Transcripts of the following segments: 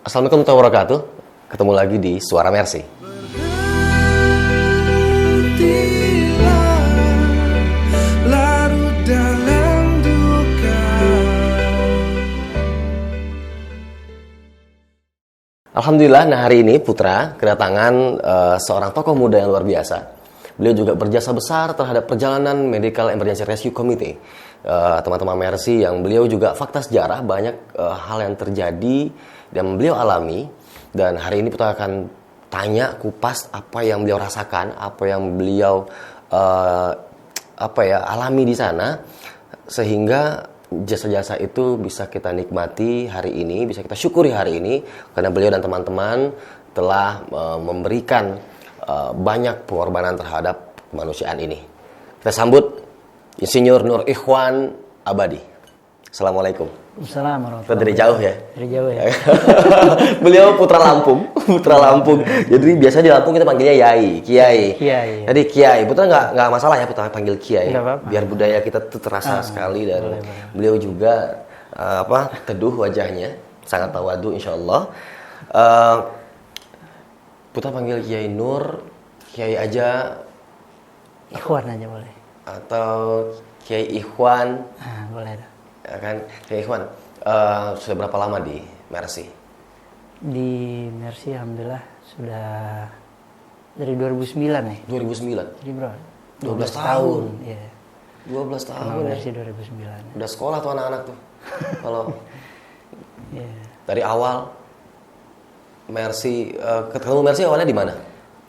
Assalamualaikum warahmatullahi wabarakatuh. Ketemu lagi di Suara Mercy. Alhamdulillah, nah hari ini Putra kedatangan seorang tokoh muda yang luar biasa. Beliau juga berjasa besar terhadap perjalanan Medical Emergency Rescue Committee. Teman-teman Mercy yang beliau juga fakta sejarah, banyak hal yang terjadi dan beliau alami. Dan hari ini Putra akan tanya kupas apa yang beliau rasakan, apa yang beliau alami di sana, sehingga jasa-jasa itu bisa kita nikmati hari ini, bisa kita syukuri hari ini, karena beliau dan teman-teman telah memberikan banyak pengorbanan terhadap kemanusiaan ini. Kita sambut Insinyur Nur Ikhwan Abadi. Assalamualaikum. Assalamualaikum. Dari jauh ya? Dari jauh ya. Beliau putra Lampung. Jadi biasanya di Lampung kita panggilnya Yai, Kiai. Kiai. Jadi Kiai. Putra nggak masalah ya Putra panggil Kiai. Nggak apa-apa. Biar budaya kita tuh terasa sekali dan boleh. Beliau juga teduh wajahnya, sangat tawadu insyaallah. Putra panggil Kiai Nur, Kiai aja. Ikhwan aja boleh. Atau Kiai Ikhwan. Boleh dah. Ya kan, Kiai Ikhwan, sudah berapa lama di Mercy? Di Mercy alhamdulillah sudah dari 2009 ya. 2009? Jadi berapa? 12 tahun. Iya. 12 tahun ya. Mercy 2009. Udah sekolah tuh anak-anak tuh. Kalau Iya. dari awal Mercy, ketemu Mercy awalnya di mana?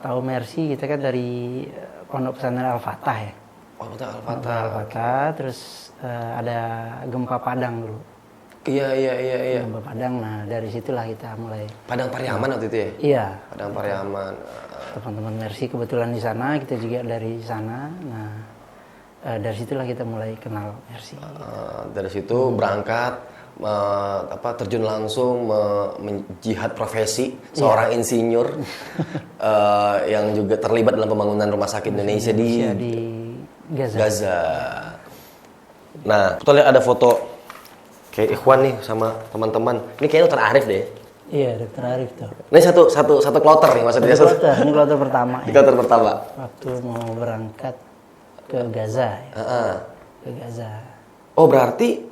Tahu Mercy kita kan dari Pondok Pesantren Al-Fatah ya. Oh, betul Al-Fatah. Al-Fatah, terus ada gempa Padang dulu. Iya. Gempa Padang, nah dari situlah kita mulai. Padang Pariaman waktu itu ya? Iya. Padang Pariaman. Teman-teman Mercy kebetulan di sana, kita juga dari sana. Nah, dari situlah kita mulai kenal Mercy. Dari situ berangkat, terjun langsung menjihad profesi seorang insinyur yang juga terlibat dalam pembangunan rumah sakit Indonesia di Gaza. Nah, kita lihat ada foto kayak Ikhwan nih sama teman-teman. Ini kayaknya Dr. Arif deh. Iya, Dr. Arif tuh. Ini satu kloter nih maksudnya. Ini kloter pertama. Di kloter pertama. Waktu mau berangkat ke Gaza. Ya. Ke Gaza. Oh, berarti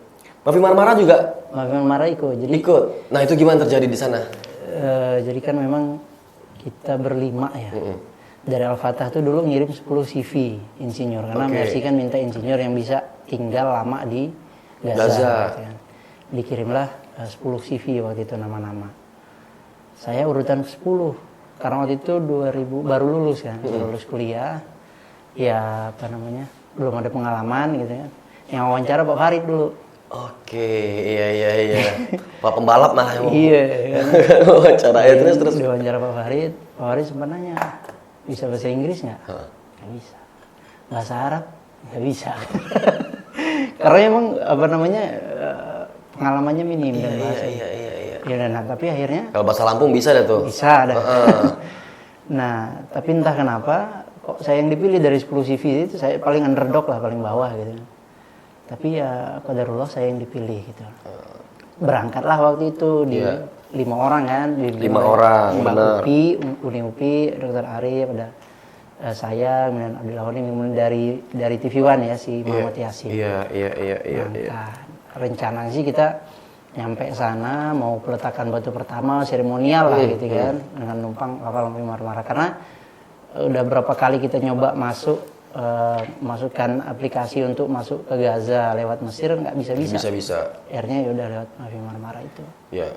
Mafi Marmara juga? Mafi Marmara ikut. Ikut. Nah, itu gimana terjadi di sana? Jadi kan memang kita berlima ya. Dari Al-Fatah tuh dulu ngirim 10 CV insinyur. Karena Mercy kan minta insinyur yang bisa tinggal lama di Gaza. Gitu kan. Dikirimlah 10 CV waktu itu nama-nama. Saya urutan 10. Karena waktu itu 2000 baru lulus kan. Baru lulus kuliah. Ya belum ada pengalaman gitu kan. Yang wawancara Pak Farid dulu. Oke, iya. Pak pembalap malah. Iya kan. Wawancara terus. Diwawancara Pak Farid sempat nanya, bisa bahasa Inggris nggak? Nggak bisa. Bahasa Arab? Nggak bisa. Karena emang pengalamannya minim dan bahasa. Iya. Ya, nah, tapi akhirnya. Kalau bahasa Lampung bisa dah tuh. Bisa dah. Nah, tapi entah kenapa kok saya yang dipilih dari 10 CV itu saya paling underdog lah, paling bawah gitu. Tapi ya qadarullah saya yang dipilih gitu. Berangkatlah waktu itu di 5 orang kan. 5 orang, benar. Uni UPI, Dr. Arif, ada saya, kemudian Abdul Awani, kemudian dari TV One ya, si Muhammad Yasin. Iya. Rencana sih kita nyampe sana mau peletakan batu pertama, seremonial lah gitu kan, dengan numpang kapal Mafi Marmara. Karena udah berapa kali kita nyoba masukkan aplikasi untuk masuk ke Gaza lewat Mesir, nggak bisa. Akhirnya ya udah lewat Mafi Marmara itu. Ya,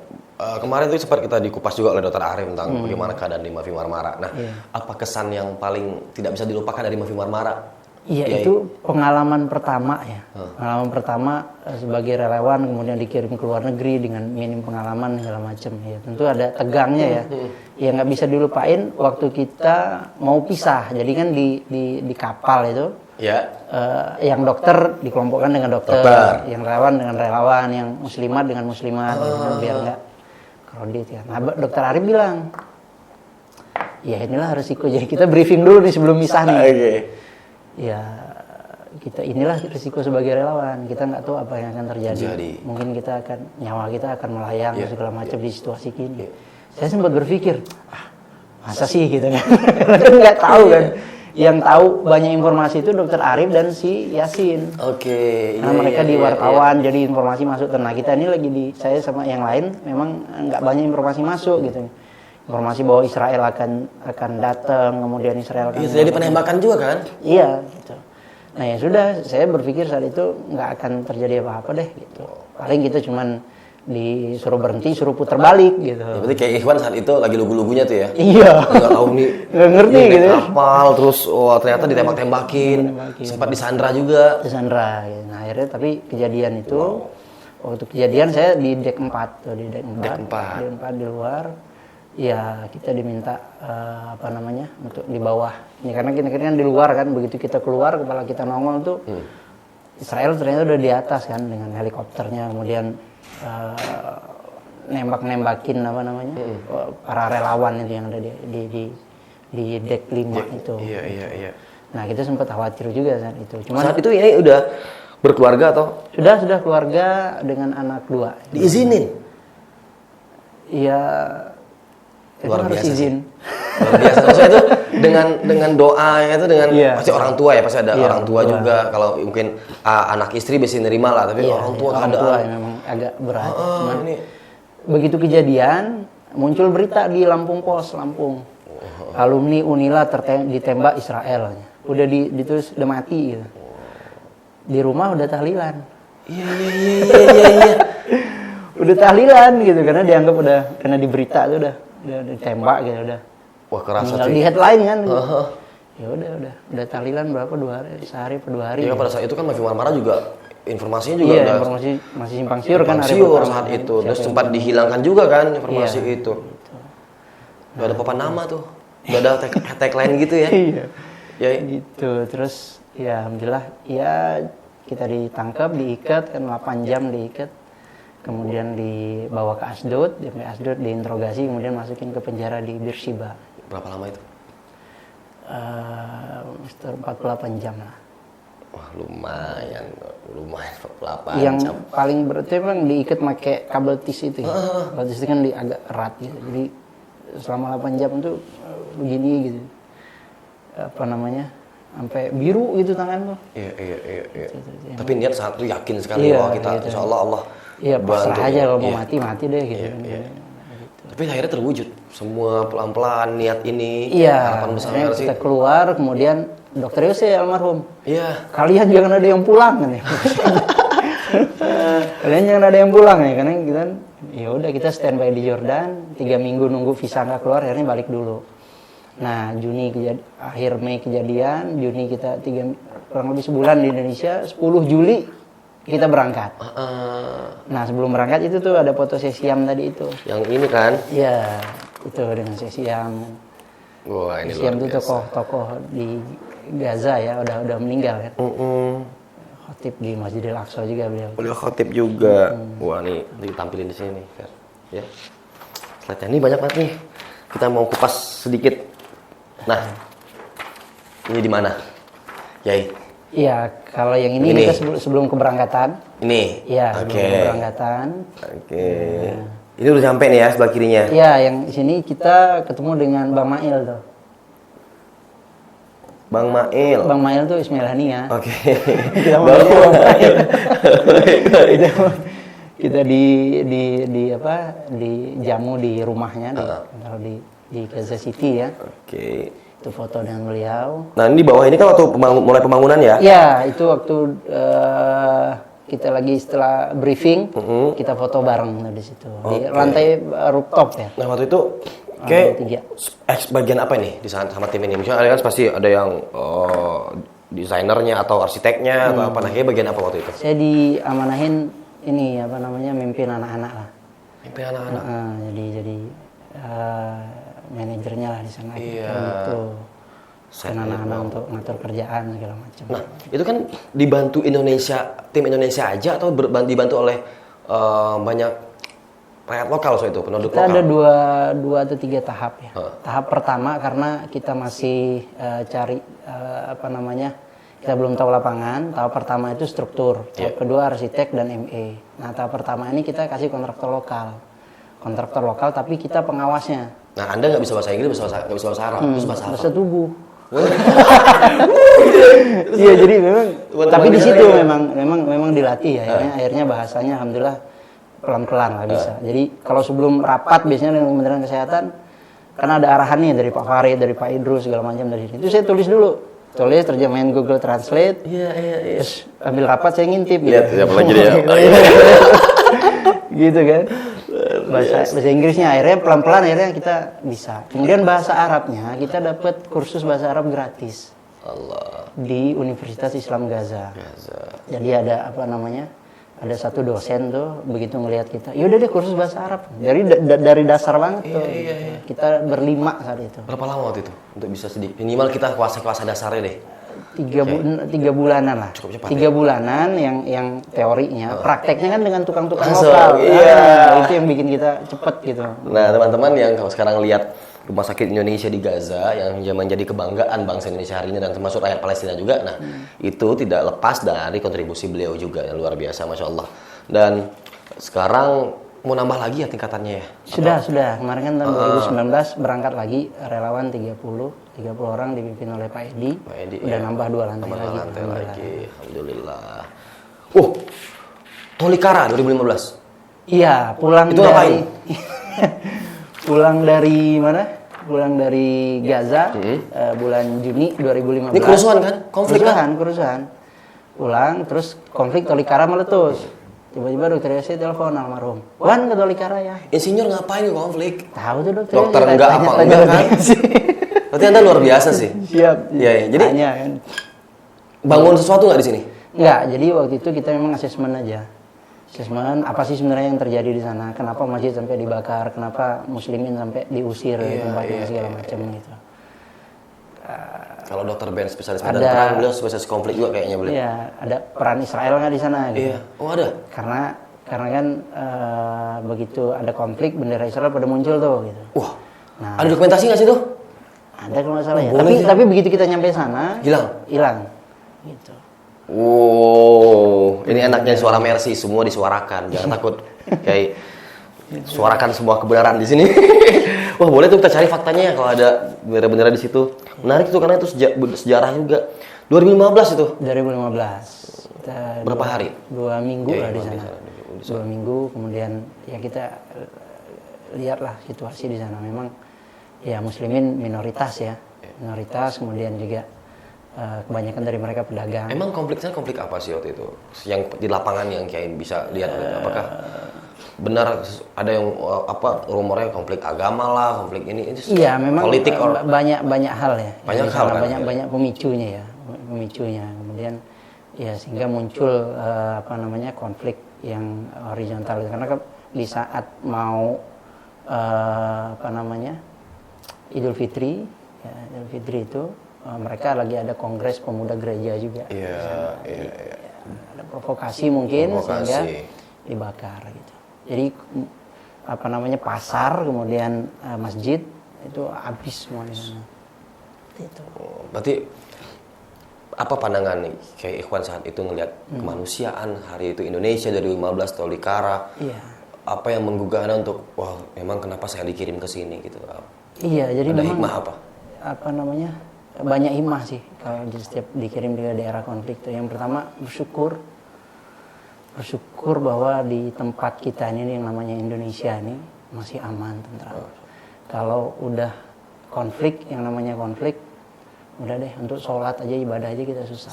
kemarin tuh sempat kita dikupas juga oleh Dr. Arif tentang bagaimana keadaan di Mafi Marmara. Nah, apa kesan yang paling tidak bisa dilupakan dari Mafi Marmara? Iya, itu pengalaman pertama ya. Pengalaman pertama sebagai relawan, kemudian dikirim ke luar negeri dengan minim pengalaman segala macam. Ya, tentu ada tegangnya ya. Ya nggak bisa dilupain waktu kita mau pisah. Jadi kan di kapal itu, yang dokter dikelompokkan dengan dokter, yang relawan dengan relawan, yang muslimat dengan muslimat, biar nggak kredit ya. Nah, Dr. Arif bilang, ya inilah resiko. Jadi kita briefing dulu nih sebelum misah nih. Ya inilah risiko sebagai relawan, kita nggak tahu apa yang akan terjadi. Mungkin nyawa kita akan melayang segala macam di situasi gini. Saya sempat berpikir, masa sih gitu kan? Nggak tahu kan. Yang tahu banyak informasi itu Dokter Arif dan si Yasin. Karena mereka di wartawan, jadi informasi masuk. Nah kita ini lagi saya sama yang lain memang nggak banyak informasi masuk gitu. Informasi bahwa Israel akan datang, kemudian Israel akan. Jadi penembakan juga kan? Iya. Gitu. Nah ya sudah, saya berpikir saat itu nggak akan terjadi apa-apa deh gitu. Paling kita cuman disuruh berhenti, suruh putar balik gitu. Ya, berarti kayak Ikhwan saat itu lagi lugu-lugunya tuh ya? Iya. Nggak tahu nih. Nggak ngerti gitu. Kapal terus ternyata ditembak-tembakin. Sempat disandra juga. Disandra. Gitu. Nah akhirnya tapi kejadian itu waktu kejadian saya di dek 4 tuh, di dek 4. Dek 4 di luar. Ya kita diminta untuk di bawah. Ini karena kita kan di luar kan, begitu kita keluar kepala kita nongol tuh Israel ternyata udah di atas kan dengan helikopternya, kemudian nembakin para relawan itu yang ada di dek 5 itu. Iya. Nah kita sempat khawatir juga saat itu. Saat itu ini udah berkeluarga atau? Sudah keluarga dengan anak 2. Diizinin? Iya. Luar biasa izin. Luar biasa. Maksudnya itu dengan doa itu dengan pasti orang tua ya, pasti ada orang tua juga. Kalau mungkin anak istri bisa nerima lah, tapi orang tua ya memang agak berat. Cuman begitu kejadian muncul berita di Lampung Pos, Lampung. Alumni Unila ditembak Israel. Udah ditulis udah mati gitu. Di rumah udah tahlilan. Iya. Udah tahlilan gitu karena dianggap karena di berita itu udah ditembak gitu udah. Wah kerasa tuh. Di headline kan. Ya udah tahlilan berapa 2 hari, sehari per 2 hari. Iya pada saat itu kan Mafia Marmara juga informasinya juga udah informasi masih simpang siur kan hari saat itu. Terus sempat dihilangkan juga kan informasi itu. Udah ada papan nama tuh. Udah ada tagline gitu ya. Iya. Ya gitu. Terus ya alhamdulillah ya kita ditangkap, diikat kan 8 jam diikat. Kemudian dibawa ke Asdod, sampai Asdod diinterogasi, kemudian masukin ke penjara di Beersheba. Berapa lama itu? 48 jam lah. Wah lumayan 48 yang jam. Paling berat itu memang diikat pakai kabel tis itu ya. Kabel tis itu kan agak erat gitu. Jadi selama 8 jam tuh begini gitu. Sampai biru gitu tangan tuh. Iya. Tapi niat saat itu yakin sekali bahwa kita gitu. Insya Allah iya pasrah aja kalau mau mati deh gitu. Iya. Tapi akhirnya terwujud semua pelan-pelan niat ini. Iya. Harapan besar kita keluar kemudian Dokter Yose almarhum. Iya. Kalian jangan ada yang pulang kan ya. Kalian jangan ada yang pulang ya karena kita ya udah kita standby di Jordan 3 minggu nunggu visa nggak keluar akhirnya balik dulu. Nah akhir Mei kejadian, Juni kita kurang lebih sebulan di Indonesia, 10 Juli kita berangkat. Nah sebelum berangkat itu tuh ada foto Sesiam tadi itu. Yang ini kan? Iya, itu dengan Sesiam. Wah ini Sesiam itu tokoh di Gaza ya, udah meninggal kan. Khotib di Masjidil Aqsa juga beliau. Beliau khotib juga. Wah nih ditampilin di sini nih. Ya. Slide-nya ini banyak banget nih. Kita mau kupas sedikit. Nah, ini di mana? Yai. Iya, kalau yang ini kita sebelum keberangkatan. Ini? Iya, sebelum keberangkatan. Oke. Ini udah sampai nih ya sebelah kirinya? Iya, yang sini kita ketemu dengan Bang Mail tuh. Bang Mail? Bang Mail tuh Ismailania. Oke. Kita mau kita dijamu di rumahnya di Gaza City ya. Oke. Itu foto dengan beliau. Nah ini di bawah ini kan waktu mulai pembangunan ya? Iya, itu waktu kita lagi setelah briefing, kita foto bareng di situ. Di lantai rooftop ya. Nah waktu itu bagian apa nih di sana sama tim ini? Misalnya ada kan pasti ada yang desainernya atau arsiteknya atau apa? Nah bagian apa waktu itu? Saya diamanahin ini mimpin anak-anak lah. Mimpin anak-anak? Jadi manajernya lah di sana gitu. Dan anak-anak untuk ngatur kerjaan segala macam. Nah, itu kan dibantu tim Indonesia aja atau dibantu oleh banyak rakyat lokal itu, penduduk lokal? Kita ada dua atau 3 tahap ya. Tahap pertama karena kita masih cari Kita belum tahu lapangan. Tahap pertama itu struktur, tahap kedua arsitek dan ME. Nah, tahap pertama ini kita kasih kontraktor lokal. Kontraktor lokal tapi kita pengawasnya. Nah, Anda nggak bisa bahasa Inggris, nggak bisa bahasa Arab, terus bahasa apa? Bahasa tubuh. Iya, jadi memang tapi di situ memang dilatih ya. Akhirnya bahasanya alhamdulillah pelan-pelan lah bisa. Jadi kalau sebelum rapat biasanya dengan Kementerian Kesehatan karena ada arahannya dari Pak Farid, dari Pak Idrus segala macam dari sini. Itu saya tulis dulu. Tulis terjemahin Google Translate. Iya. Terus ambil rapat saya ngintip gitu. Iya, apalagi dia. Gitu kan. Bahasa Inggrisnya akhirnya pelan-pelan akhirnya kita bisa. Kemudian bahasa Arabnya kita dapat kursus bahasa Arab gratis. Allah. Di Universitas Islam Gaza. Jadi ada ada satu dosen tuh begitu ngelihat kita, yaudah deh kursus bahasa Arab. Jadi dari dasar banget tuh. Iya. Kita berlima saat itu. Berapa lama waktu itu untuk bisa sedikit minimal kita kuasa dasarnya deh? 3 bulanan lah. Cukup cepat. 3 bulanan yang teorinya, prakteknya kan dengan tukang-tukang Langsung, lokal. iya. Itu yang bikin kita cepet gitu. Nah, teman-teman yang kalau sekarang lihat Rumah Sakit Indonesia di Gaza yang menjadi kebanggaan bangsa Indonesia hari ini dan termasuk rakyat Palestina juga. Nah, itu tidak lepas dari kontribusi beliau juga yang luar biasa, Masya Allah. Dan sekarang mau nambah lagi ya tingkatannya ya? Sudah. Kemarin kan tahun 2019 berangkat lagi relawan 30 orang dipimpin oleh Pak Edi. Udah nambah 2 lantai lagi. Alhamdulillah. Tolikara 2015. Iya, pulang itu dari ngapain? Pulang dari mana? Pulang dari Gaza bulan Juni 2015. Ini kerusuhan kan? Konflik kan? Kerusuhan. Pulang terus konflik Tolikara meletus. Tiba-tiba dokter Yose telepon almarhum. Wan ke Tolikara ya. Insinyur ngapain ke konflik? Tahu tuh dokter. Dokter enggak apa enggak kan? Berarti Anda luar biasa sih. Siap. Iya. Jadi tanya, kan. Bangun sesuatu nggak di sini? Enggak. Jadi waktu itu kita memang asesmen aja. Asesmen apa sih sebenarnya yang terjadi di sana? Kenapa masjid sampai dibakar? Kenapa muslimin sampai diusir dari tempatnya segala macam gitu. Kalau dokter Ben spesialis medan perang, beliau spesialis konflik juga kayaknya beliau. Iya, ada peran Israel nggak di sana? Gitu. Iya, ada. Karena kan begitu ada konflik bendera Israel pada muncul tuh gitu. Wah, ada dokumentasi nggak sih tuh? Ada kalau nggak salah ya. Tapi begitu kita nyampe sana, hilang. Gitu. Wow, ini enaknya suara Mercy, semua disuarakan, jangan takut. Kayak suarakan semua kebenaran di sini. Wah, boleh tuh kita cari faktanya ya kalau ada bendera-bendera di situ. Menarik tuh karena itu sejarah juga. 2015 itu. 2015. Kita berapa hari? 2 minggu lah di sana. 2 minggu, kemudian ya kita lihatlah situasi di sana. Memang ya muslimin minoritas ya, kemudian juga kebanyakan dari mereka pedagang. Emang konfliknya konflik apa sih waktu itu? Yang di lapangan yang Kiai bisa lihat, apakah benar ada yang rumornya konflik agama lah, konflik ini? Iya, memang politik banyak hal ya. Banyak hal kan? Banyak pemicunya ya, Kemudian ya sehingga muncul konflik yang horizontal karena di saat mau Idul Fitri itu mereka lagi ada kongres pemuda gereja juga. Iya. Ada provokasi sehingga dibakar gitu. Jadi pasar kemudian masjid itu habis semua di sana. Itu. Berarti apa pandangan nih kayak Ikhwan saat itu ngelihat kemanusiaan hari itu Indonesia 2015 Tolikara? Iya. Apa yang menggugah Anda untuk wah memang kenapa saya dikirim ke sini gitu? Iya, jadi ada memang hikmah apa? Banyak hikmah sih kalau setiap dikirim ke daerah konflik itu. Yang pertama bersyukur bahwa di tempat kita ini yang namanya Indonesia ini masih aman, tentram. Kalau udah yang namanya konflik, udah deh untuk sholat aja, ibadah aja kita susah.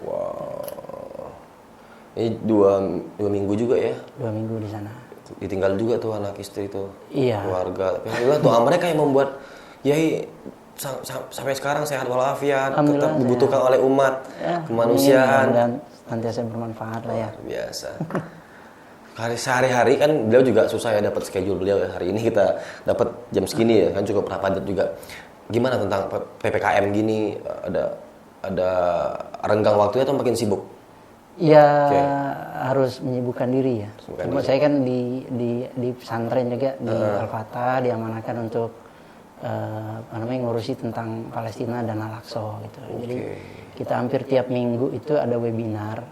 Wow. Ini 2 minggu juga ya? 2 minggu di sana. Ditinggal juga tuh anak istri tuh, iya. Keluarga. Tapi alhamdulillah doa mereka yang membuat Yai sampai sekarang sehat walafiat, tetap dibutuhkan oleh umat, kemanusiaan. Dan senantiasa bermanfaat lah ya. Biasa. Sehari-hari kan beliau juga susah ya dapat schedule beliau ya. Hari ini kita dapat jam segini ya kan cukup padat juga. Gimana tentang PPKM gini, ada renggang waktunya atau makin sibuk? Ya harus menyibukkan diri ya. Saya kan di pesantren juga di Al-Fatah diamanahkan untuk ngurusi tentang Palestina dan Al-Aqsa gitu. Jadi kita hampir tiap minggu itu ada webinar.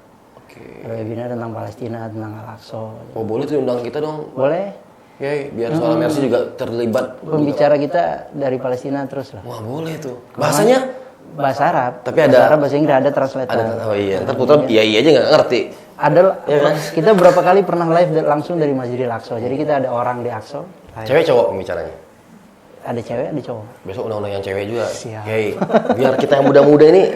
Ada webinar tentang Palestina, tentang Al-Aqsa. Oh boleh tuh undang kita dong. Boleh. Ya, biar soal Mercy juga terlibat. Pembicara kita dari Palestina terus lah. Wah boleh tuh. Bahasanya? Bahasa Arab. Tapi ada. Bahasa Arab, bahasa Inggris, ada translator. Oh iya, ntar Putra iya aja nggak ngerti. Ada, ya kan? Kita berapa kali pernah live langsung dari Masjidil Aqsa. Jadi kita ada orang di Aqsa. Cewek cowok pembicaranya? Ada cewek, ada cowok. Besok undang-undang yang cewek juga. Siap. Biar kita yang muda-muda ini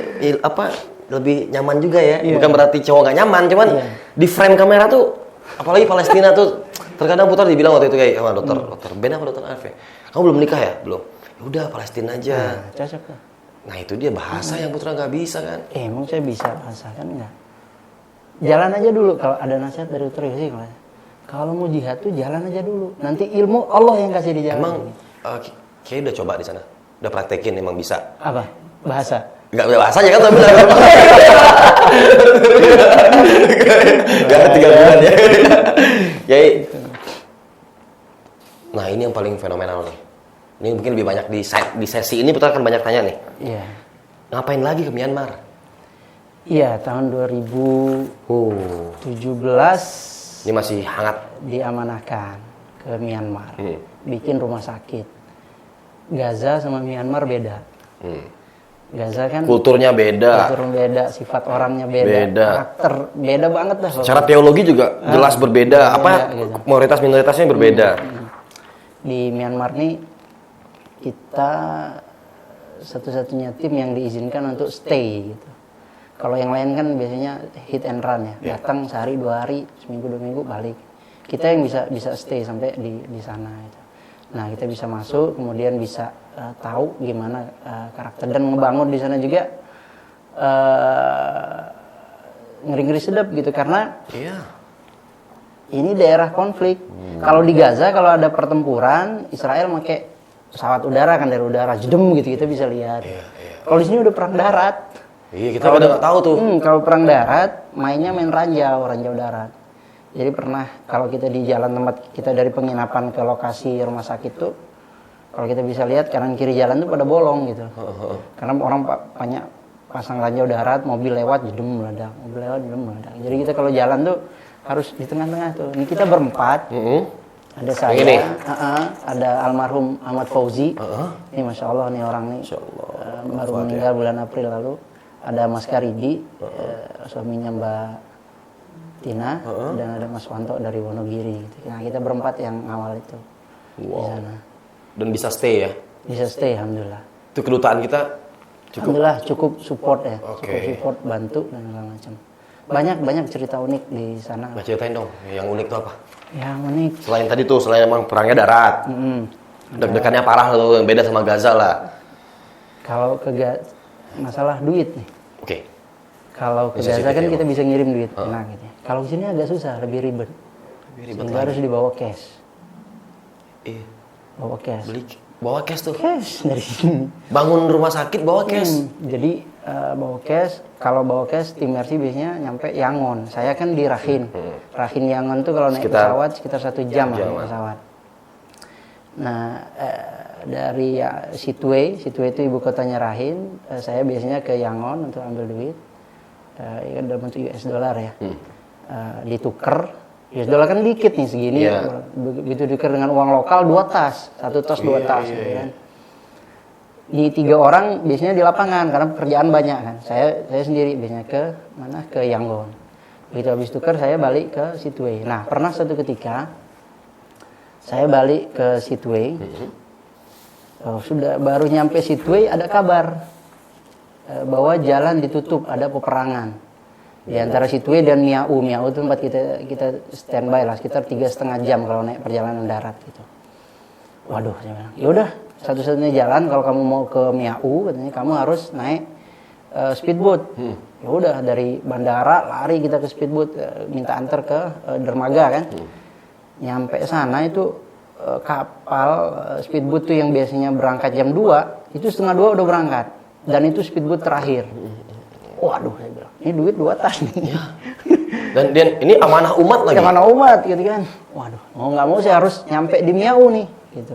lebih nyaman juga ya. Bukan berarti cowok nggak nyaman, cuman di frame kamera tuh, apalagi Palestina tuh, terkadang Putra dibilang waktu itu kayak sama dokter Ben apa dokter Arif, kamu belum nikah ya? Belum. Ya udah Palestina aja. Cocok lah. Nah itu dia bahasa yang Putra nggak bisa kan? Emang saya bisa bahasa kan enggak? Jalan aja dulu kalau ada nasihat dari dokter Yosi. Kalau mau jihad tuh jalan aja dulu. Nanti ilmu Allah yang kasih di jalan. Emang kayaknya udah coba di sana, udah praktekin emang bisa. Apa? Bahasa? Enggak bahasanya kan tapi Gak 3 bulan ya. Jadi, nah ini yang paling fenomenal nih. Ini mungkin lebih banyak di sesi ini Putra akan banyak tanya nih. Iya. Ngapain lagi ke Myanmar? Iya, tahun 2017 Ini masih hangat. diamanahkan ke Myanmar. Bikin rumah sakit. Gaza sama Myanmar beda. Gaza kan Kulturnya beda. kultur beda, sifat orangnya beda, karakter beda banget dah. Secara teologi juga jelas berbeda. Gitu. Minoritas-minoritasnya berbeda. Di Myanmar nih kita satu-satunya tim yang diizinkan untuk stay gitu. Kalau yang lain kan biasanya hit and run ya, datang sehari 2 hari, seminggu 2 minggu balik. Kita yang bisa stay sampai di sana gitu. Nah kita bisa masuk, kemudian bisa tahu gimana karakter dan ngebangun di sana juga ngeri-ngeri sedap gitu karena ini daerah konflik. Kalau di Gaza kalau ada pertempuran Israel pakai pesawat udara kan dari udara jedem gitu kita bisa lihat. Kalau di sini udah perang darat. Iya kita udah nggak tahu tuh. Kalau perang darat mainnya main ranjau darat. Jadi pernah kalau kita di jalan tempat kita dari penginapan ke lokasi rumah sakit tuh, kalau kita bisa lihat kanan kiri jalan tuh pada bolong gitu. Karena orang banyak pasang ranjau darat, mobil lewat jedem meledak, mobil lewat jedem meledak. Jadi kita kalau jalan tuh harus di tengah-tengah tuh. Ini kita berempat. Ada saya, ada almarhum Ahmad Fauzi. Ini masya Allah nih orang nih baru meninggal bulan April lalu. Ada Mas Karidi, suaminya Mbak Tina, dan ada Mas Wanto dari Wonogiri. Gitu. Nah kita berempat yang awal itu di sana. Dan bisa stay ya? Bisa stay, alhamdulillah. Itu kedutaan kita cukup? Alhamdulillah cukup support ya, cukup support, bantu dan segala macam. Banyak cerita unik di sana. Nah, ceritain dong, yang unik itu apa? Yang unik. Selain tadi tuh, selain emang perangnya darat, deg-degannya parah loh, yang beda sama Gaza lah. Kalau masalah duit nih. Kalau ke Gaza kan kita bisa ngirim duit, enak gitu. Kalau sini agak susah, lebih ribet. Sehingga harus dibawa cash. Iya. Bawa cash. Bawa cash tuh. Cash dari sini. Bangun rumah sakit bawa cash. Jadi bawa cash. Kalau bawa cash tim Mercy biasanya nyampe Yangon. Saya kan di Rakhine. Rakhine Yangon tuh kalau naik pesawat sekitar 1 jam lah pesawat. Nah dari Sittwe itu ibu kotanya Rakhine. Saya biasanya ke Yangon untuk ambil duit. Ya dalam bentuk US dollar ya. Ditukar. US dollar kan dikit nih segini. Begitu ditukar dengan uang lokal 2 tas. 1 tas 2 tas gitu kan. Di 3 orang biasanya di lapangan karena pekerjaan banyak kan. Saya sendiri biasanya ke Yangon. Begitu habis tukar saya balik ke Sittwe. Nah, pernah suatu ketika saya balik ke Sittwe. Sudah baru nyampe Sittwe ada kabar bahwa jalan ditutup, ada peperangan di antara Sittwe dan Miao. Miao itu tempat kita standby lah sekitar 3,5 jam kalau naik perjalanan darat gitu. Waduh, saya bilang, yaudah satu-satunya jalan kalau kamu mau ke Miao katanya kamu harus naik speedboat. Ya udah dari bandara lari kita ke speedboat, minta antar ke dermaga kan. Nyampe sana itu kapal speedboat tuh yang biasanya berangkat jam 2 itu 1:30 udah berangkat. Dan itu speedboat terakhir. Waduh, saya bilang, ini duit 2 tas nih. Dan ini amanah umat lagi. Amanah umat gitu kan. Waduh, mau nggak mau saya harus nyampe di Miao nih, gitu.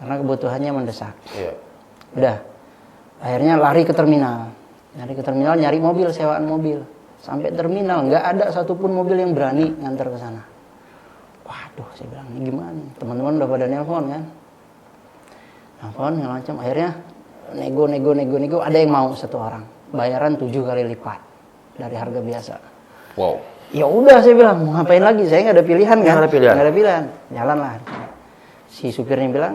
karena kebutuhannya mendesak. Iya. Udah, akhirnya lari ke terminal. Nyari mobil, sewaan mobil. Sampai terminal nggak ada satupun mobil yang berani nganter ke sana. Waduh, saya bilang ini gimana? Teman-teman udah pada nelpon kan? Nelpon yang macam. Akhirnya nego. Ada yang mau satu orang. Bayaran 7 kali lipat dari harga biasa. Wow. Ya udah saya bilang mau ngapain lagi? Saya nggak ada pilihan kan? Nggak ada pilihan. Jalan lah. Si supirnya bilang,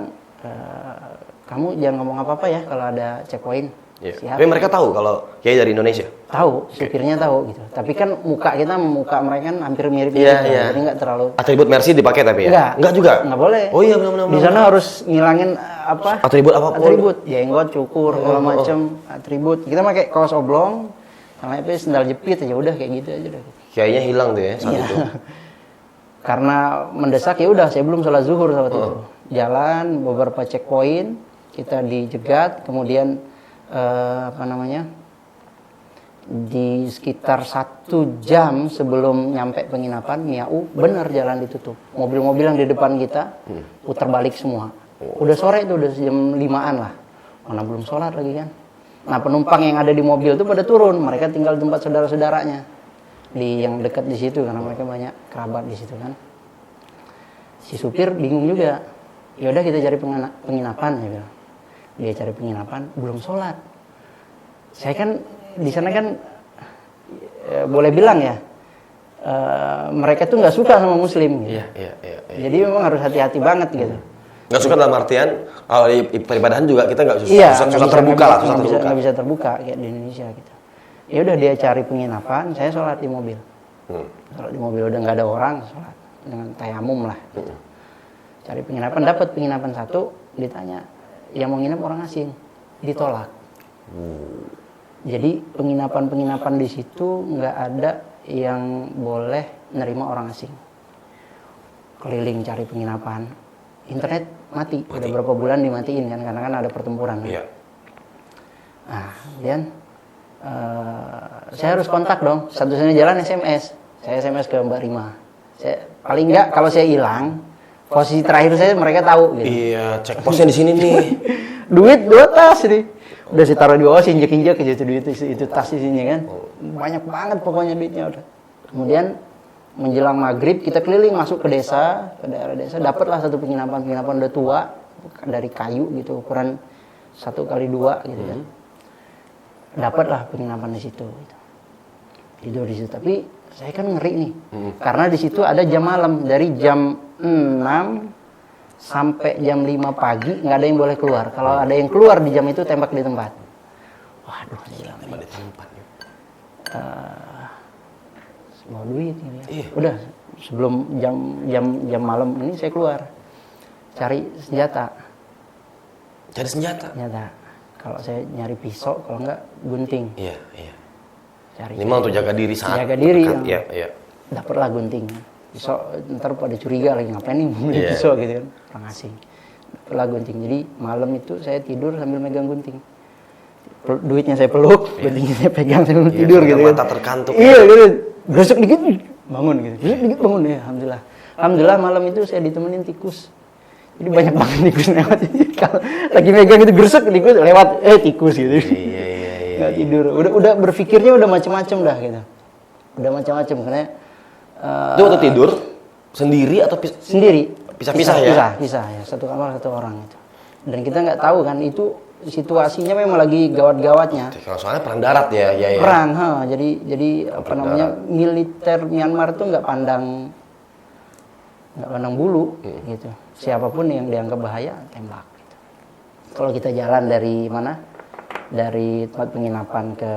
kamu jangan ngomong apa-apa ya kalau ada checkpoint. Iya. Siap. Tapi mereka tahu kalau Kiai dari Indonesia. Tahu, supirnya tahu gitu. Tapi kan muka mereka kan hampir mirip Iya, kan? iya. Jadi nggak terlalu. Atribut Mercy dipakai tapi ya? Enggak juga. Nggak boleh. Oh iya benar-benar. Di sana harus ngilangin apa? Atribut apapun. Atribut, jenggot, cukur, segala macam atribut. Kita pakai kaos oblong, sama sendal jepit aja udah kayak gitu aja udah. Kayaknya hilang tuh ya saat itu. Karena mendesak ya udah, saya belum sholat zuhur saat itu. Jalan beberapa checkpoint, kita dijegat, kemudian di sekitar 1 jam sebelum nyampe penginapan Miau, benar jalan ditutup. Mobil-mobil yang di depan kita putar balik semua. Udah sore itu, udah jam 5-an lah. Mana belum sholat lagi kan. Nah penumpang yang ada di mobil itu pada turun, mereka tinggal di tempat saudara-saudaranya di yang dekat di situ karena mereka banyak kerabat di situ kan. Si supir bingung juga. Ya udah kita cari penginapan, dia bilang. Dia cari penginapan, belum sholat. Saya kan di sana kan boleh bilang ya, mereka tuh nggak suka sama Muslim. Gitu. Iya. Jadi memang harus hati-hati banget gitu. Nggak suka dalam artian kalau di peribadahan juga kita nggak susah terbuka lah, susah terbuka. Nggak bisa terbuka kayak di Indonesia gitu. Ya udah dia cari penginapan, saya sholat di mobil. Sholat di mobil udah nggak ada orang, sholat dengan tayamum lah. Gitu. Cari penginapan, dapat penginapan satu, ditanya yang mau nginep orang asing, ditolak. Jadi penginapan di situ nggak ada yang boleh nerima orang asing. Keliling cari penginapan, internet mati. Udah berapa bulan dimatiin kan, karena kan ada pertempuran. Iya. Nah, kemudian saya harus kontak dong. Satu-satunya jalan SMS. Saya SMS ke Mbak Rima. Paling nggak kalau saya hilang, posisi terakhir saya mereka tahu. Gitu. Iya, cek posnya di sini nih. Duit 2 tas nih. Udah saya taruh di bawah, saya injek-injek aja itu duit itu tas isinya kan. Banyak banget pokoknya duitnya udah. Kemudian menjelang maghrib kita keliling masuk ke desa, ke daerah desa, dapatlah satu penginapan udah tua dari kayu gitu, ukuran 1x2 gitu kan. Dapatlah penginapan di situ. Gitu. Tidur di situ, tapi saya kan ngeri nih. Karena di situ ada jam malam dari jam 6 sampai jam 5 pagi nggak ada yang boleh keluar. Kalau ada yang keluar di jam itu tembak di tempat. Waduh, Tembak di tempat. Mau duit gitu ya. Udah sebelum jam malam ini saya keluar cari senjata. Cari senjata. Kalau saya nyari pisau, kalau nggak gunting. Iya. Cari. Ini mah untuk jaga diri saat. Jaga diri. Iya. Dapatlah gunting. Pisau ntar pada curiga lagi ngapain nih beli pisau gitu kan, orang asing. Dapatlah gunting. Jadi malam itu saya tidur sambil megang gunting. Duitnya saya peluk, guntingnya saya pegang sambil tidur gitu kan. Mata terkantuk. Iya gitu. Gresek dikit bangun gitu. Gresek dikit bangun ya, alhamdulillah malam itu saya ditemenin tikus. Jadi banyak banget tikus lewat. Kalau lagi megang itu gresek tikus lewat, tikus gitu. Iya. Nggak tidur. Udah berpikirnya udah macam-macam dah gitu. Udah macam-macam karena itu waktu tidur sendiri atau sendiri? Pisah-pisah ya? Pisah ya, satu kamar satu orang itu. Dan kita nggak tahu kan itu situasinya memang lagi gawat-gawatnya. Kalau soalnya perang darat ya. Perang, jadi apa namanya militer Myanmar tuh nggak pandang bulu gitu. Siapapun yang dianggap bahaya tembak. Gitu. Kalau kita jalan dari mana? Dari tempat penginapan ke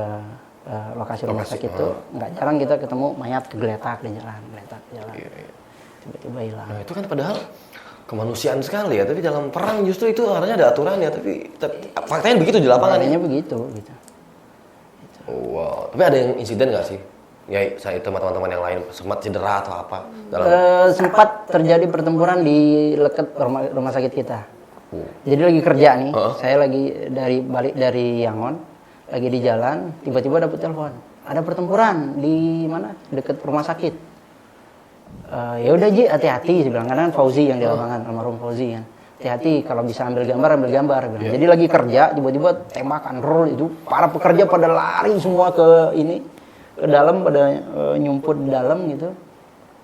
lokasi rumah sakit itu nggak jarang kita ketemu mayat kegeletak di jalan. Iya. Tiba-tiba hilang. Nah itu kan padahal kemanusiaan sekali ya, tapi dalam perang justru itu harusnya ada aturannya, tapi faktanya begitu di lapangan. Faktanya begitu. Gitu. Wow. Tapi ada yang insiden nggak sih? Ya saya itu sama teman-teman yang lain sempat cedera atau apa? Sempat terjadi pertempuran di dekat rumah sakit kita. Jadi lagi kerja nih, saya lagi balik dari Yangon, lagi di jalan, tiba-tiba dapat telepon. Ada pertempuran di mana? Dekat rumah sakit. Ya udah Ji, hati-hati, saya bilang. Karena kan Fauzi yang di lapangan, almarhum Fauzi kan. hati-hati kalau bisa ambil gambar bilang. Jadi lagi kerja tiba-tiba tembakan roll itu, para pekerja pada lari semua ke dalam, pada nyumput di dalam gitu.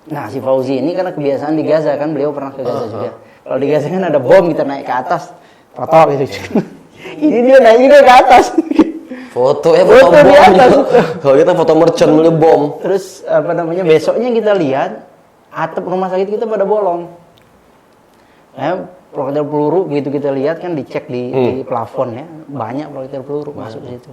Nah si Fauzi ini karena kebiasaan di Gaza kan, beliau pernah ke Gaza juga. Kalau di Gaza kan ada bom, kita naik ke atas foto gitu. Ini dia naik juga ke atas. Foto bom. Kalau kita foto merchant beli bom. Terus besoknya kita lihat atap rumah sakit kita pada bolong. Projektil peluru begitu kita lihat kan, dicek di plafon ya, banyak projektil peluru masuk ke situ.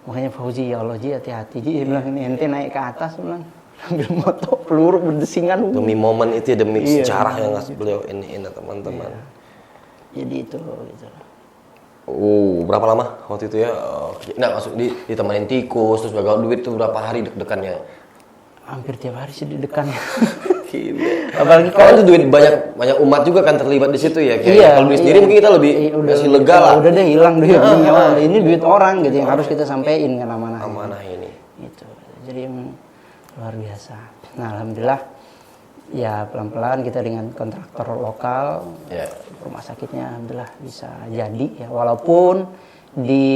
Makanya Fauzi, ya Allah Ji, hati-hati Ji, dia bilang, ente naik ke atas, bilang ambil moto peluru berdesingan. Demi momen itu, demi sejarah yang ngasih beliau ini teman-teman. Jadi itu gitu. Berapa lama waktu itu ya? Nah, maksud ditemanin tikus, terus gagal duit itu berapa hari deg-degannya? Hampir tiap hari sih deg-degannya. Apalagi kalau itu duit banyak umat juga kan terlibat di situ ya. Kalau duit sendiri mungkin kita lebih masih lega lah. Udah deh hilang duit. Ini duit orang gitu yang harus kita sampein kan amanah. Amanah ini. Itu. Jadi luar biasa. Nah, alhamdulillah ya pelan-pelan kita dengan kontraktor lokal, rumah sakitnya alhamdulillah bisa jadi ya, walaupun di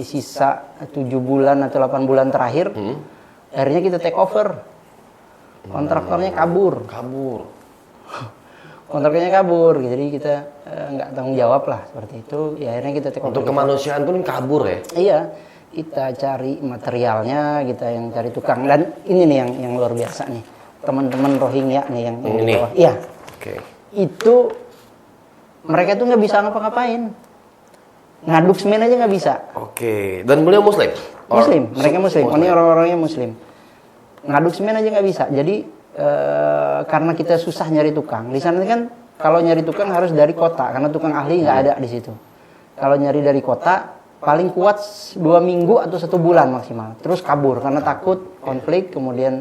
sisa 7 bulan atau 8 bulan terakhir akhirnya kita take over. Kontraktornya kabur. Kontraktornya kabur, jadi kita nggak tanggung jawab lah seperti itu. Ya akhirnya kita take over. Untuk kemanusiaan pun kabur ya? Iya, kita cari materialnya, kita yang cari tukang. Dan ini nih yang luar biasa nih, teman-teman Rohingya nih yang di bawah. Iya. Itu mereka tuh nggak bisa ngapa-ngapain, ngaduk semen aja nggak bisa. Dan beliau Muslim? Muslim, mereka Muslim. Ini orang-orangnya Muslim. Ngaduk semen aja nggak bisa. Jadi karena kita susah nyari tukang. Di sana kan kalau nyari tukang harus dari kota, karena tukang ahli nggak ada di situ. Kalau nyari dari kota paling kuat 2 minggu atau 1 bulan maksimal. Terus kabur karena takut konflik, kemudian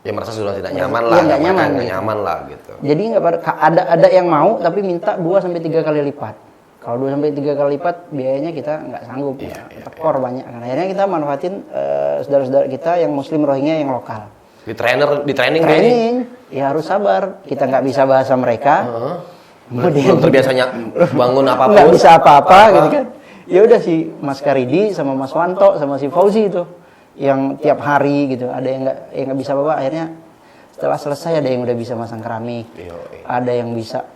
Ya merasa sudah tidak nyaman lah. Nggak nyaman lah gitu. Jadi nggak ada yang mau tapi minta 2-3 kali lipat. Kalau 2-3 kali lipat biayanya kita nggak sanggup, tekor banyak. Akhirnya kita manfaatin saudara-saudara kita yang Muslim Rohingya yang lokal. Di training, ya harus sabar. Kita nggak bisa bahasa mereka. Belum terbiasanya bangun apapun. Nggak bisa apa-apa gitu kan. Ya udah si Mas Karidi sama Mas Wanto sama si Fauzi itu yang tiap hari gitu. Ada yang nggak bisa bawa. Akhirnya setelah selesai ada yang udah bisa masang keramik, ada yang bisa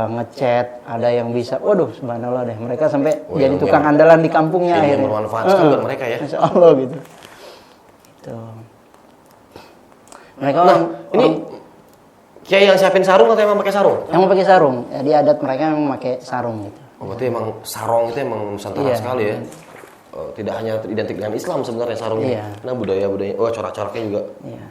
ngecat, ada yang bisa, waduh subhanallah deh, mereka sampai jadi tukang andalan di kampungnya akhirnya. Bermanfaat sekali buat mereka ya. Masya Allah gitu. Itu. Mereka ini kiai yang siapin sarung atau emang pakai sarung? Yang mau pakai sarung. Jadi adat mereka memang pakai sarung gitu. Berarti emang sarung itu emang nusantara sekali ya. Tidak hanya identik dengan Islam sebenarnya sarungnya. Nah budaya, corak-coraknya juga. Iya.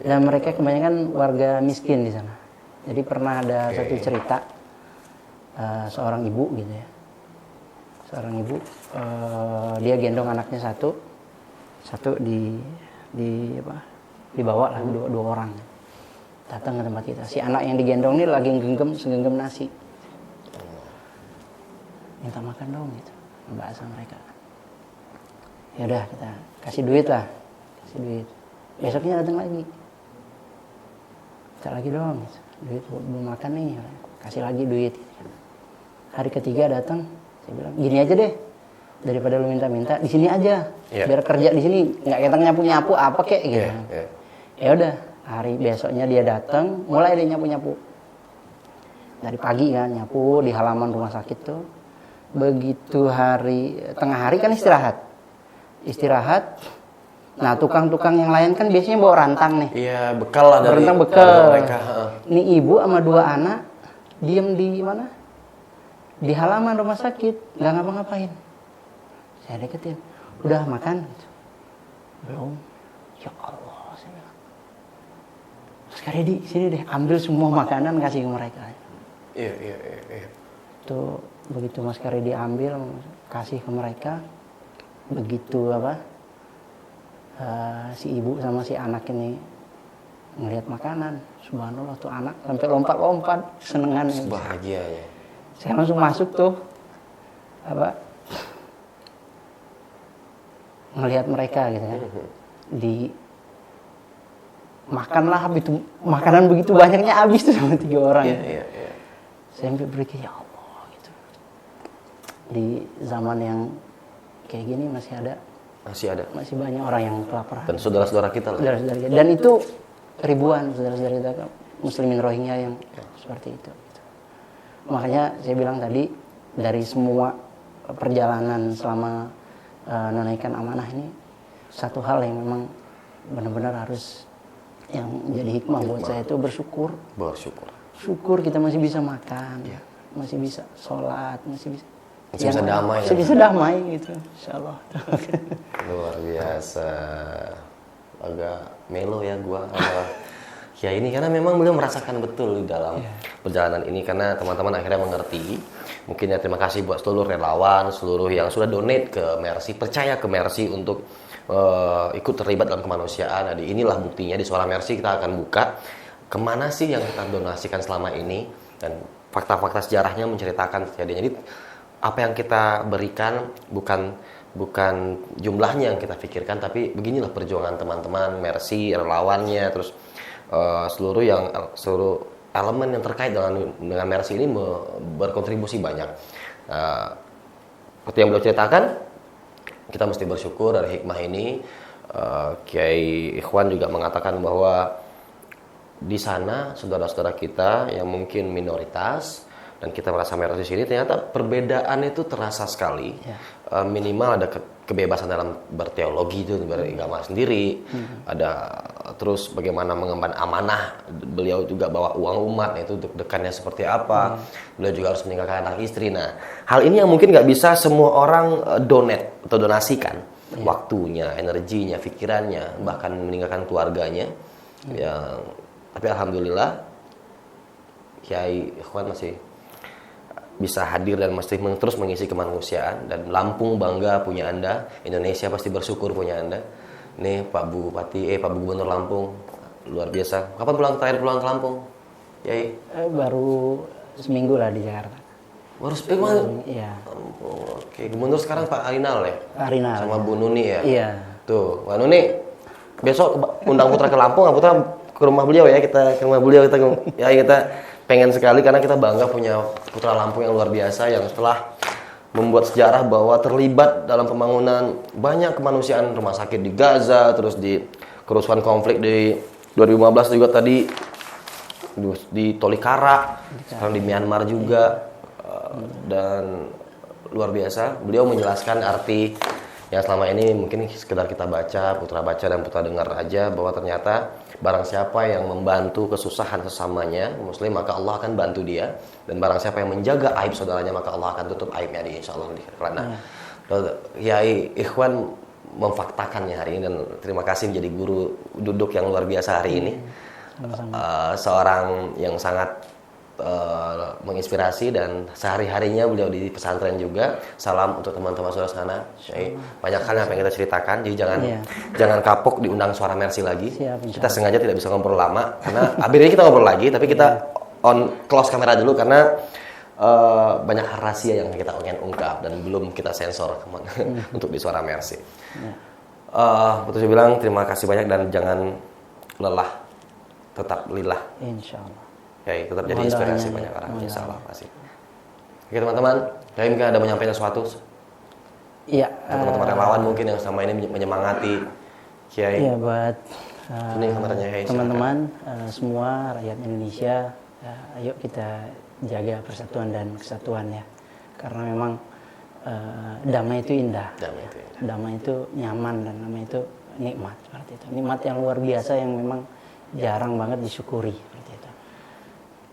Dan mereka kebanyakan warga miskin di sana. Jadi pernah ada satu cerita seorang ibu gitu ya. Seorang ibu dia gendong anaknya satu dibawa lah dua orang. Datang ke tempat kita. Si anak yang digendong ini lagi segenggam nasi. Minta makan dong gitu. Bahasa mereka. Ya udah kita kasih duit lah. Besoknya datang lagi. Minta lagi dong. Gitu. Duit belum makan nih, kasih lagi duit. Hari ketiga datang, saya bilang gini aja deh, daripada lu minta-minta di sini aja, biar kerja di sini, nggak ketang nyapu apa kek gitu. Ya udah, hari besoknya dia datang, mulai dia nyapu dari pagi kan nyapu di halaman rumah sakit tuh. Begitu tengah hari kan istirahat. Nah, tukang-tukang yang lain kan biasanya bawa rantang nih. Iya, bekal lah dari bekal. Mereka. Ini ibu sama 2 anak diem di mana? Di halaman rumah sakit, nggak ngapa-ngapain. Saya deketin, udah makan? Belum. Ya Allah, saya bilang. Sekarang di sini deh, ambil semua makanan kasih ke mereka. Iya. Tuh begitu Mas Karedi ambil, kasih ke mereka. Begitu si ibu sama si anak ini ngelihat makanan, subhanallah tuh anak sampai lompat-lompat senengan. Bahagia ya. Saya langsung masuk tuh ngelihat mereka gitu kan. makanlah itu makanan begitu banyaknya habis tuh sama 3 orang. Iya. Saya sampai berpikir ya Allah gitu. Di zaman yang kayak gini masih banyak orang yang kelaparan. Dan saudara-saudara kita lah. Saudara-saudara kita. Dan itu ribuan saudara-saudara kita muslimin Rohingya yang seperti itu. Gitu. Makanya saya bilang tadi dari semua perjalanan selama menunaikan amanah ini satu hal yang memang benar-benar harus yang menjadi hikmah buat saya itu bersyukur. Syukur kita masih bisa makan, masih bisa sholat, masih bisa damai. Masih bisa damai gitu, insyaallah. Luar biasa. Agak melo ya gua sama ya ini karena memang beliau merasakan betul di dalam perjalanan ini karena teman-teman akhirnya mengerti. Mungkin ya terima kasih buat seluruh relawan, seluruh yang sudah donate ke Mercy, percaya ke Mercy untuk ikut terlibat dalam kemanusiaan. Jadi inilah buktinya di Suara Mercy kita akan buka kemana sih yang kita donasikan selama ini dan fakta-fakta sejarahnya menceritakan kejadian. Jadi apa yang kita berikan bukan jumlahnya yang kita pikirkan, tapi beginilah perjuangan teman-teman Mercy, relawannya, terus seluruh elemen yang terkait dengan Mercy ini berkontribusi banyak. Seperti yang beliau ceritakan, kita mesti bersyukur dari hikmah ini. Kiai Ikhwan juga mengatakan bahwa di sana saudara-saudara kita yang mungkin minoritas dan kita merasa minoritas di sini ternyata perbedaan itu terasa sekali. Minimal ada kebebasan dalam berteologi itu beragama sendiri. Ada terus bagaimana mengemban amanah. Beliau juga bawa uang umat, itu deg-degannya seperti apa. Beliau juga harus meninggalkan anak istri. Nah, hal ini yang mungkin nggak bisa semua orang donate atau donasikan waktunya, energinya, pikirannya, bahkan meninggalkan keluarganya. Tapi alhamdulillah Kiai Ikhwan masih bisa hadir dan masih terus mengisi kemanusiaan, dan Lampung bangga punya Anda, Indonesia pasti bersyukur punya Anda. Nih Pak Bupati, Pak Gubernur Lampung, luar biasa. Kapan terakhir pulang ke Lampung, Kiai? Baru seminggu lah di Jakarta. Baru kemana? Iya. Oke, Gubernur sekarang Pak Arinal ya? Arinal. Sama Bu Nuni ya? Iya. Tuh, Pak Nuni, besok undang Putra ke Lampung, Putra ke rumah beliau ya, kita pengen sekali karena kita bangga punya Putra Lampung yang luar biasa yang setelah membuat sejarah bahwa terlibat dalam pembangunan banyak kemanusiaan, rumah sakit di Gaza, terus di kerusuhan konflik di 2015 juga tadi di Tolikara, sekarang di Myanmar juga, dan luar biasa beliau menjelaskan arti yang selama ini mungkin sekedar kita baca, Putra baca dan Putra dengar aja, bahwa ternyata barang siapa yang membantu kesusahan sesamanya muslim, maka Allah akan bantu dia. Dan barang siapa yang menjaga aib saudaranya, maka Allah akan tutup aibnya dia, insyaallah. Karena Kiai Ikhwan memfaktakannya hari ini, dan terima kasih menjadi guru duduk yang luar biasa hari ini. Seorang yang sangat menginspirasi, dan sehari-harinya beliau di pesantren juga. Salam untuk teman-teman saudara sana. Banyak hal yang pengen kita ceritakan, jadi jangan kapok diundang Suara Mercy lagi. Kita sengaja tidak bisa ngobrol lama karena abis ini kita ngobrol lagi, tapi kita close kamera dulu karena banyak rahasia yang kita ingin ungkap dan belum kita sensor untuk di Suara Mercy. Betul saya bilang terima kasih banyak dan jangan lelah, tetap lillah. Insyaallah. Oke, tetap jadi inspirasi banyak orang, insyaallah pasti. Oke teman-teman, Kiai mungkin ada menyampaikan sesuatu? Iya. Teman-teman relawan mungkin yang sama ini menyemangati Kiai. Iya, buat ini kameranya, teman-teman semua rakyat Indonesia, ayo kita jaga persatuan dan kesatuan ya. Karena memang damai itu indah. Damai itu nyaman dan damai itu nikmat seperti itu. Nikmat yang luar biasa yang memang jarang banget disyukuri.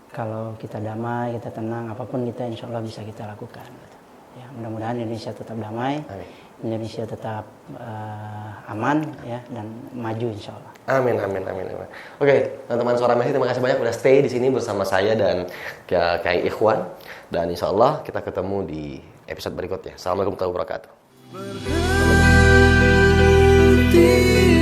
Kalau kita damai, kita tenang, apapun kita insya Allah bisa kita lakukan. Ya, mudah-mudahan Indonesia tetap damai, Indonesia tetap aman, ya, dan maju insya Allah. Amin. Oke, teman-teman Suara Mercy, terima kasih banyak udah stay di sini bersama saya dan Kiai Ikhwan. Dan insya Allah kita ketemu di episode berikutnya. Assalamualaikum warahmatullahi wabarakatuh.